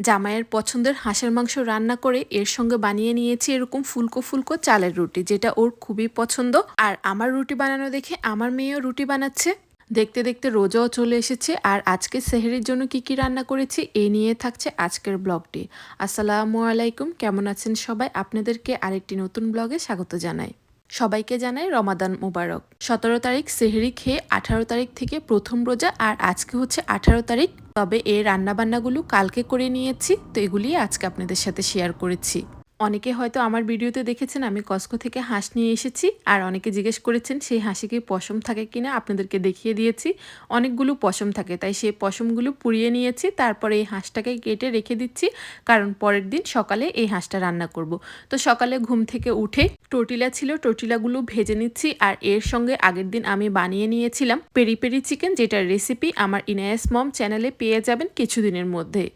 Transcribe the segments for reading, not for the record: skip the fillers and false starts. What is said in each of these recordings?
জামাইয়ের পছন্দের হাঁসের মাংস রান্না করে এর সঙ্গে বানিয়ে নিয়েছি এরকম ফুলকো ফুলকো চালের রুটি, যেটা ওর খুবই পছন্দ। আর আমার রুটি বানানো দেখে আমার মেয়েও রুটি বানাচ্ছে। দেখতে দেখতে রোজাও চলে এসেছে, আর আজকে সেহরির জন্য কি কি রান্না করেছি এই নিয়ে থাকছে আজকের ব্লগটি। আসসালামু আলাইকুম, কেমন আছেন সবাই? আপনাদেরকে আরেকটি নতুন ব্লগে স্বাগত জানাই। সবাইকে জানাই রমাদান মোবারক। 17 তারিখ সেহরি খেয়ে 18 তারিখ থেকে প্রথম রোজা, আর আজকে হচ্ছে 18 তারিখ। তবে এই রান্নাবান্নাগুলো কালকে করে নিয়েছি, তো এগুলি আজকে আপনাদের সাথে শেয়ার করেছি। অনেকে হয়তো আমার ভিডিওতে দেখেছেন আমি কস্কো থেকে হাঁস নিয়ে এসেছি, আর অনেকে জিজ্ঞেস করেছেন সেই হাঁসে কি পশম থাকে কিনা। আপনাদেরকে দেখিয়ে দিয়েছি অনেকগুলো পশম থাকে, তাই সেই পশমগুলো পুড়িয়ে নিয়েছি। তারপরে এই হাঁসটাকে কেটে রেখে দিচ্ছি, কারণ পরের দিন সকালে এই হাঁসটা রান্না করব। তো সকালে ঘুম থেকে উঠে টর্টিলা ছিল, টর্টিলাগুলো ভেজে নিচ্ছি। আর এর সঙ্গে আগের দিন আমি বানিয়ে নিয়েছিলাম পেরি পেরি চিকেন, যেটার রেসিপি আমার ইনায়াস মম চ্যানেলে পেয়ে যাবেন কিছুদিনের মধ্যে।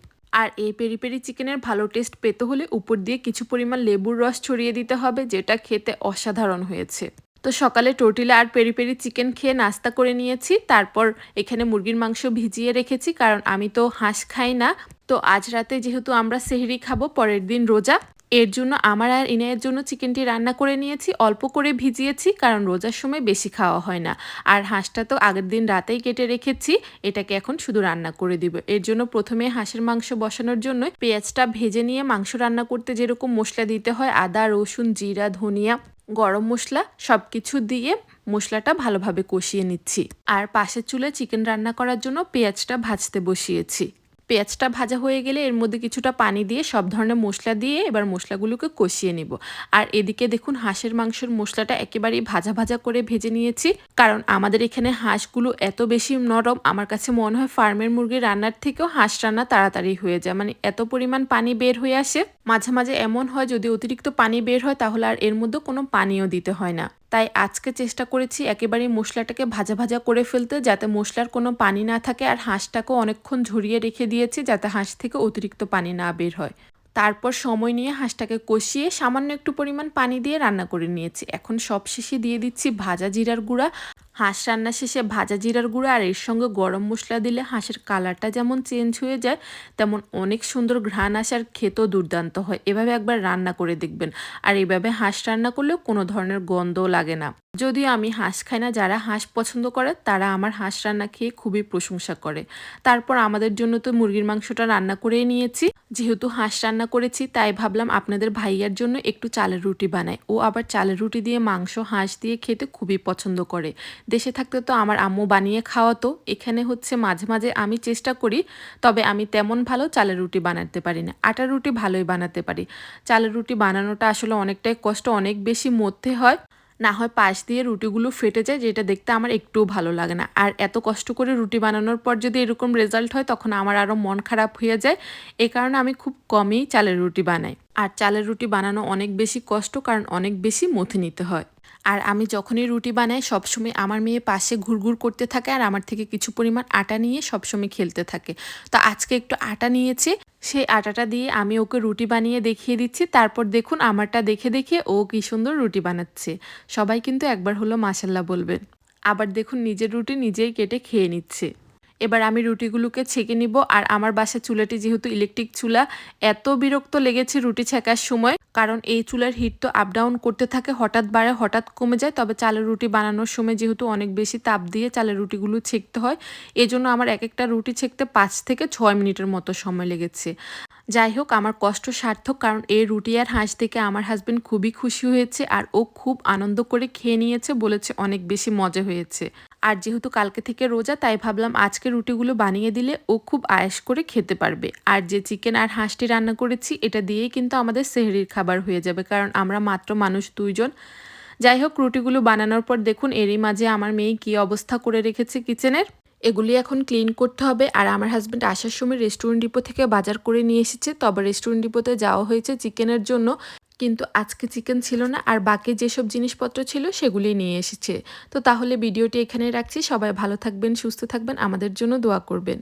আর এই পেরি পেরি চিকেনের ভালো টেস্ট পেতে হলে উপর দিয়ে কিছু পরিমাণ লেবুর রস ছড়িয়ে দিতে হবে, যেটা খেতে অসাধারণ হয়েছে। তো সকালে টর্টিলা আর পেরি পেরি চিকেন খেয়ে নাস্তা করে নিয়েছি। তারপর এখানে মুরগির মাংস ভিজিয়ে রেখেছি, কারণ আমি তো হাঁস খাই না। তো আজ রাতে যেহেতু আমরা সেহরি খাবো, পরের দিন রোজা, এর জন্য আমার আর ইনায়ের জন্য চিকেনটি রান্না করে নিয়েছি। অল্প করে ভিজিয়েছি, কারণ রোজার সময় বেশি খাওয়া হয় না। আর হাঁসটা তো আগের দিন রাতেই কেটে রেখেছি, এটাকে এখন শুধু রান্না করে দিব। এর জন্য প্রথমে হাঁসের মাংস বসানোর জন্য পেঁয়াজটা ভেজে নিয়ে মাংস রান্না করতে যেরকম মশলা দিতে হয়, আদা, রসুন, জিরা, ধনিয়া, গরম মশলা সবকিছু দিয়ে মশলাটা ভালোভাবে কষিয়ে নিচ্ছি। আর পাশের চুলায় চিকেন রান্না করার জন্য পেঁয়াজটা ভাজতে বসিয়েছি। পেঁয়াজটা ভাজা হয়ে গেলে এর মধ্যে কিছুটা পানি দিয়ে সব ধরনের মশলা দিয়ে এবার মশলাগুলোকে কষিয়ে নিব। আর এদিকে দেখুন হাঁসের মাংসের মশলাটা একেবারেই ভাজা ভাজা করে ভেজে নিয়েছি, কারণ আমাদের এখানে হাঁসগুলো এত বেশি নরম, আমার কাছে মনে হয় ফার্মের মুরগির রান্নার থেকেও হাঁস রান্না তাড়াতাড়ি হয়ে যায়। মানে এত পরিমাণ পানি বের হয়ে আসে, মাঝে মাঝে এমন হয় যদি অতিরিক্ত পানি বের হয় তাহলে আর এর মধ্যে কোনো পানিও দিতে হয় না। তাই আজকে চেষ্টা করেছি একেবারেই মশলাটাকে ভাজা ভাজা করে ফেলতে, যাতে মশলার কোনো পানি না থাকে। আর হাঁসটাকেও অনেকক্ষণ ঝরিয়ে রেখে দিয়েছি, যাতে হাঁস থেকে অতিরিক্ত পানি না বের হয়। তারপর সময় নিয়ে হাঁসটাকে কষিয়ে সামান্য একটু পরিমাণ পানি দিয়ে রান্না করে নিয়েছি। এখন সব শেষে দিয়ে দিচ্ছি ভাজা জিরার গুঁড়া। হাঁস রান্না শেষে ভাজা জিরার গুঁড়া আর এর সঙ্গে গরম মশলা দিলে হাঁসের কালারটা যেমন চেঞ্জ হয়ে যায়, তেমন অনেক সুন্দর ঘ্রাণ আসে আর খেতেও দুর্দান্ত হয়। এভাবে একবার রান্না করে দেখবেন। আর এইভাবে হাঁস রান্না করলেও কোনো ধরনের গন্ধও লাগে না। যদিও আমি হাঁস খাই না, যারা হাঁস পছন্দ করে তারা আমার হাঁস রান্না খেয়ে খুবই প্রশংসা করে। তারপর আমাদের জন্য তো মুরগির মাংসটা রান্না করেই নিয়েছি। যেহেতু হাঁস রান্না করেছি, তাই ভাবলাম আপনাদের ভাইয়ার জন্য একটু চালের রুটি বানাই। ও আবার চালের রুটি দিয়ে মাংস হাঁস দিয়ে খেতে খুবই পছন্দ করে। দেশে থাকতে তো আমার আম্মু বানিয়ে খাওয়াতো, এখানে হচ্ছে মাঝে মাঝে আমি চেষ্টা করি, তবে আমি তেমন ভালো চালের রুটি বানাতে পারি না। আটার রুটি ভালোই বানাতে পারি। চালের রুটি বানানোটা আসলে অনেকটাই কষ্ট, অনেক বেশি মধ্যে হয়, না হয় পাশ দিয়ে রুটিগুলো ফেটে যায়, যেটা দেখতে আমার একটুও ভালো লাগে না। আর এত কষ্ট করে রুটি বানানোর পর যদি এরকম রেজাল্ট হয়, তখন আমার আরও মন খারাপ হয়ে যায়। এই কারণে আমি খুব কমই চালের রুটি বানাই। আর চালের রুটি বানানো অনেক বেশি কষ্ট, কারণ অনেক বেশি মথে নিতে হয়। আর আমি যখনই রুটি বানাই সবসময় আমার মেয়ে পাশে ঘুরঘুর করতে থাকে, আর আমার থেকে কিছু পরিমাণ আটা নিয়ে সবসময় খেলতে থাকে। তো আজকে একটু আটা নিয়েছে, সেই আটাটা দিয়ে আমি ওকে রুটি বানিয়ে দেখিয়ে দিচ্ছি। তারপর দেখুন আমারটা দেখে দেখে ও কি সুন্দর রুটি বানাচ্ছে। সবাই কিন্তু একবার হলো মাশাল্লাহ বলবেন। আবার দেখুন নিজের রুটি নিজেই কেটে খেয়ে নিচ্ছে। এবার আমি রুটিগুলোকে ছেঁকে নিব। আর আমার বাসার চুলাটি যেহেতু ইলেকট্রিক চুলা, এত বিরক্ত লেগেছে রুটি ছেঁকার সময়, কারণ এই চুলার হিট তো আপ ডাউন করতে থাকে, হঠাৎ বাড়ে হঠাৎ কমে যায়। তবে চালের রুটি বানানোর সময় যেহেতু অনেক বেশি তাপ দিয়ে চালের রুটিগুলো ছেঁকতে হয়, এজন্য আমার এক একটা রুটি ছেঁকতে 5 থেকে 6 মিনিটের মতো সময় লেগেছে। যাই হোক, আমার কষ্ট সার্থক, কারণ এই রুটি আর হাঁস দেখে আমার হাজবেন্ড খুবই খুশি হয়েছে, আর ও খুব আনন্দ করে খেয়ে নিয়েছে, বলেছে অনেক বেশি মজা হয়েছে। আর যেহেতু কালকে থেকে রোজা, তাই ভাবলাম আজকে রুটিগুলো বানিয়ে দিলে ও খুব আয়েশ করে খেতে পারবে। আর যে চিকেন আর হাঁসটি রান্না করেছি, এটা দিয়েই কিন্তু আমাদের সেহরির খাবার হয়ে যাবে, কারণ আমরা মাত্র মানুষ 2 জন। যাই হোক, রুটিগুলো বানানোর পর দেখুন এরই মাঝে আমার মেয়ে কী অবস্থা করে রেখেছে কিচেনের। এগুলি এখন ক্লিন করতে হবে। আর আমার হাজব্যান্ড আসার সময় রেস্টুরেন্ট ডিপো থেকে বাজার করে নিয়ে এসেছে। তবে রেস্টুরেন্ট ডিপোতে যাওয়া হয়েছে চিকেনের জন্য, কিন্তু আজকে চিকেন ছিল না, আর বাকি যেসব জিনিসপত্র ছিল সেগুলি নিয়ে এসেছে। তো তাহলে ভিডিওটি এখানে রাখছি। সবাই ভালো থাকবেন, সুস্থ থাকবেন, আমাদের জন্য দোয়া করবেন।